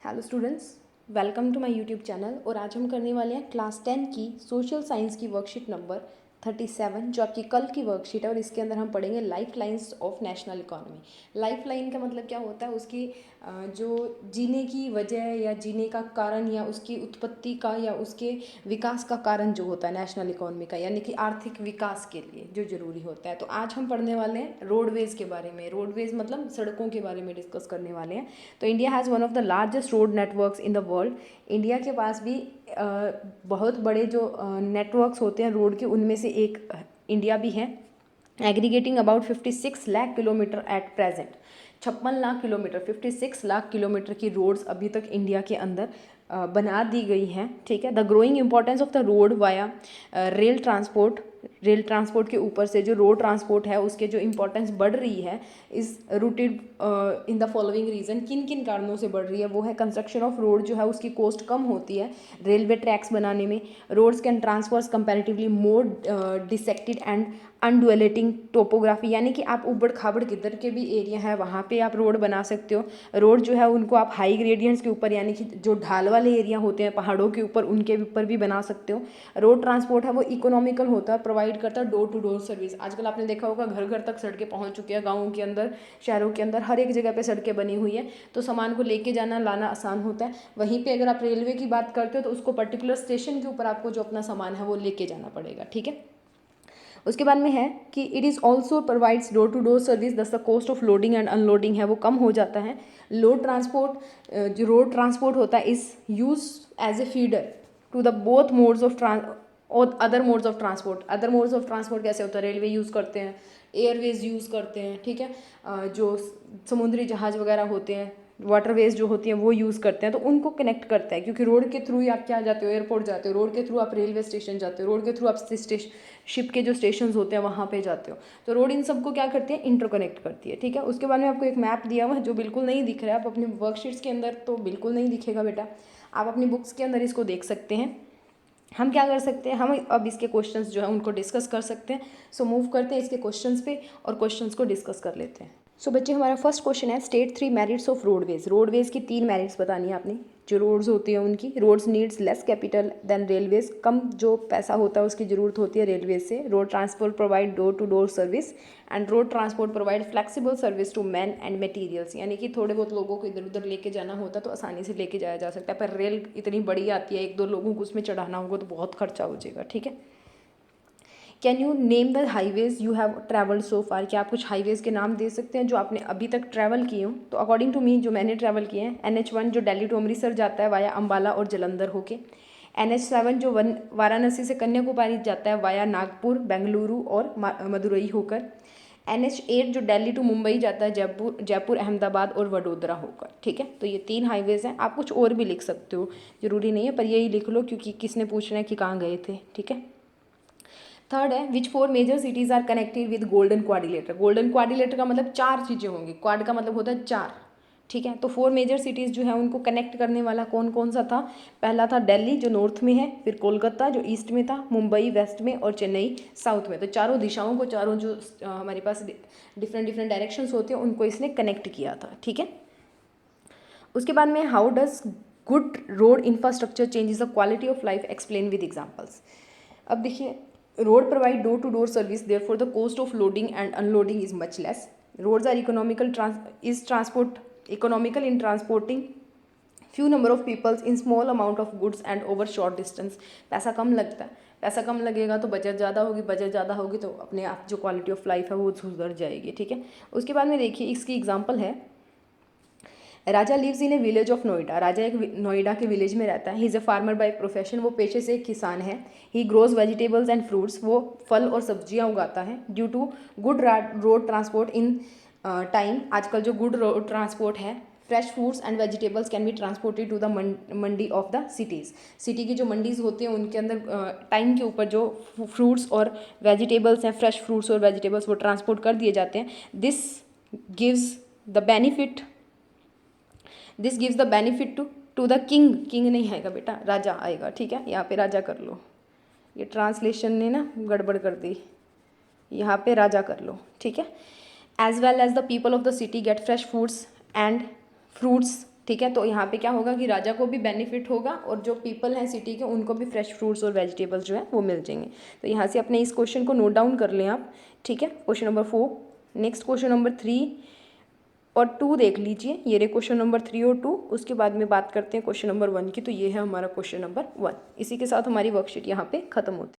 Hello students, welcome to my YouTube channel. और आज हम करने वाले हैं क्लास 10 की सोशल साइंस की वर्कशीट नंबर 37, जो आपकी कल की वर्कशीट है। और इसके अंदर हम पढ़ेंगे life lines of national economy. Life line का मतलब क्या होता है? उसकी जो जीने की वजह या जीने का कारण या उसकी उत्पत्ति का या उसके विकास का कारण जो होता है नेशनल इकोनॉमी का, यानी कि आर्थिक विकास के लिए जो ज़रूरी होता है। तो आज हम पढ़ने वाले हैं रोडवेज़ के बारे में। रोडवेज़ मतलब सड़कों के बारे में डिस्कस करने वाले हैं। तो India has one of the largest road networks in the world. India के पास भी बहुत बड़े जो नेटवर्क्स होते हैं रोड के, उनमें से एक इंडिया भी है। Aggregating about 56 lakh kilometre at present. 56 lakh kilometre, 56 lakh kilometre की रोड्स अभी तक इंडिया के अंदर बना दी गई हैं। ठीक है। The growing importance of the road via rail transport के ऊपर से जो रोड ट्रांसपोर्ट है उसके जो इंपॉर्टेंस बढ़ रही है is rooted in the following reason. किन किन कारणों से बढ़ रही है? वो है कंस्ट्रक्शन ऑफ रोड जो है उसकी कॉस्ट कम होती है रेलवे ट्रैक्स बनाने में। Roads can transfers comparatively more dissected and undulating topography, यानी कि आप उबड़ खाबड़ किधर के भी एरिया है वहाँ पे आप रोड बना सकते हो। रोड जो है उनको आप हाई ग्रेडियंट्स के ऊपर, यानी कि जो ढाल वाले एरिया होते हैं पहाड़ों के ऊपर, उनके ऊपर भी बना सकते हो। रोड ट्रांसपोर्ट है वो इकोनॉमिकल होता है, प्रोवाइड करता है डोर टू डोर सर्विस। आजकल आपने देखा होगा घर घर तक सड़कें पहुँच चुकी हैं। गाँवों के अंदर, शहरों के अंदर हर एक जगह पर सड़कें बनी हुई है, तो सामान को लेके जाना लाना आसान होता है। वहीं पर अगर आप रेलवे की बात करते हो तो उसको पर्टिकुलर स्टेशन के ऊपर आपको जो अपना सामान है वो लेके जाना पड़ेगा। ठीक है। उसके बाद में है कि it is also provides door to door service, thus the cost of loading and unloading है वो कम हो जाता है। लोड ट्रांसपोर्ट जो रोड ट्रांसपोर्ट होता है is use as a feeder to the both modes of और other modes of transport. Other modes of transport कैसे होता है? रेलवे यूज़ करते हैं, एयरवेज यूज़ करते हैं। ठीक है। जो समुद्री जहाज़ वगैरह होते हैं, वाटरवेज जो होती हैं वो यूज़ करते हैं, तो उनको कनेक्ट करता है। क्योंकि रोड के थ्रू ही आप क्या जाते हो? एयरपोर्ट जाते हो, रोड के थ्रू आप रेलवे स्टेशन जाते हो, रोड के थ्रू आप शिप के जो स्टेशन होते हैं वहाँ पे जाते हो। तो रोड इन सबको क्या करती है? इंटरकनेक्ट करती है। ठीक है। उसके बाद में आपको एक मैप दिया हुआ है जो बिल्कुल नहीं दिख रहा है, आप अपनी वर्कशीट्स के अंदर तो बिल्कुल नहीं दिखेगा बेटा, आप अपनी बुक्स के अंदर इसको देख सकते हैं। हम क्या कर सकते हैं, हम अब इसके क्वेश्चंस जो है उनको डिस्कस कर सकते हैं। सो मूव करते हैं इसके क्वेश्चंस पे और क्वेश्चंस को डिस्कस कर लेते हैं। सो बच्चे, हमारा फर्स्ट क्वेश्चन है state 3 merits of roadways. Roadways की 3 मेरिट्स बतानी है आपने। जो रोड्स होती हैं उनकी, roads needs less capital than railways, कम जो पैसा होता है उसकी ज़रूरत होती है रेलवेज से। Road transport provide door to door service and road transport provide flexible service to man and materials, यानी कि थोड़े बहुत लोगों को इधर उधर लेके जाना होता है तो आसानी से लेके जाया जा सकता है। पर रेल इतनी बड़ी आती है, 1-2 लोगों को उसमें चढ़ाना होगा तो बहुत खर्चा हो जाएगा। ठीक है। Can you name the highways you have travelled so far? क्या आप कुछ हाईवेज के नाम दे सकते हैं जो आपने अभी तक ट्रैवल किए हों? तो अकॉर्डिंग टू मी जो मैंने ट्रैवल किए हैं, NH1 जो दिल्ली टू अमृतसर जाता है वाया अम्बाला और जलंधर होके। NH7 जो वाराणसी से कन्याकुमारी जाता है वाया नागपुर, बेंगलुरु और मदुरई होकर। NH8 जो दिल्ली टू मुंबई जाता है जयपुर अहमदाबाद और वडोदरा होकर। ठीक है। तो ये 3 हाईवेज हैं। आप कुछ और भी लिख सकते हो, ज़रूरी नहीं है, पर यही लिख लो क्योंकि किसने पूछना है कि कहाँ गए थे। ठीक है। थर्ड है which 4 major cities are connected with golden quadrilateral. Golden quadrilateral का मतलब 4 चीज़ें होंगी, क्वाड का मतलब होता है 4। ठीक है। तो 4 मेजर सिटीज़ जो है उनको कनेक्ट करने वाला कौन कौन सा था? पहला था दिल्ली जो नॉर्थ में है, फिर कोलकाता जो ईस्ट में था, मुंबई वेस्ट में और चेन्नई साउथ में। तो चारों दिशाओं को, चारों जो हमारे पास डिफरेंट डिफरेंट डायरेक्शंस होते हैं उनको इसने कनेक्ट किया था। ठीक है। उसके बाद में how does good road infrastructure changes the quality of life, explain with examples. अब देखिए, road provide door to door service, therefore the cost of loading and unloading is much less. Roads are economical in transporting few number of people in small amount of goods and over short distance. पैसा कम लगता है, पैसा कम लगेगा तो बचत ज़्यादा होगी, बचत ज़्यादा होगी तो अपने आप जो क्वालिटी ऑफ लाइफ है वो सुधर जाएगी। ठीक है। उसके बाद में देखिए इसकी एग्जांपल है, Raja lives in a village of Noida. Raja एक नोएडा के विलेज में रहता है। He is a farmer by profession, वो पेशे से एक किसान है। He grows vegetables and fruits, वो फल और सब्जियां उगाता है। Due to good road transport in time, आजकल जो गुड रोड ट्रांसपोर्ट है, fresh fruits and vegetables can be transported to the mandi of the cities. City की जो मंडीज होती हैं उनके अंदर टाइम के ऊपर जो फ्रूट्स और वेजिटेबल्स हैं, फ्रेश फ्रूट्स और वेजिटेबल्स वो ट्रांसपोर्ट कर दिए जाते हैं। This gives the benefit to the king नहीं आएगा बेटा, राजा आएगा। ठीक है। यहाँ पे राजा कर लो, ये ट्रांसलेशन ने ना गड़बड़ कर दी, यहाँ पे राजा कर लो। ठीक है। As well as the people of the city get fresh foods and fruits ठीक है। तो यहाँ पे क्या होगा कि राजा को भी बेनिफिट होगा और जो पीपल हैं सिटी के उनको भी फ्रेश फ्रूट्स और वेजिटेबल्स जो है वो मिल जाएंगे। तो यहाँ से अपने इस क्वेश्चन को नोट डाउन कर लें आप, ठीक है। Question number 4। Next question number 3 और 2 देख लीजिए, ये रहे क्वेश्चन नंबर 3 और 2। उसके बाद में बात करते हैं क्वेश्चन नंबर 1 की। तो ये है हमारा क्वेश्चन नंबर 1। इसी के साथ हमारी वर्कशीट यहाँ पे खत्म होती है।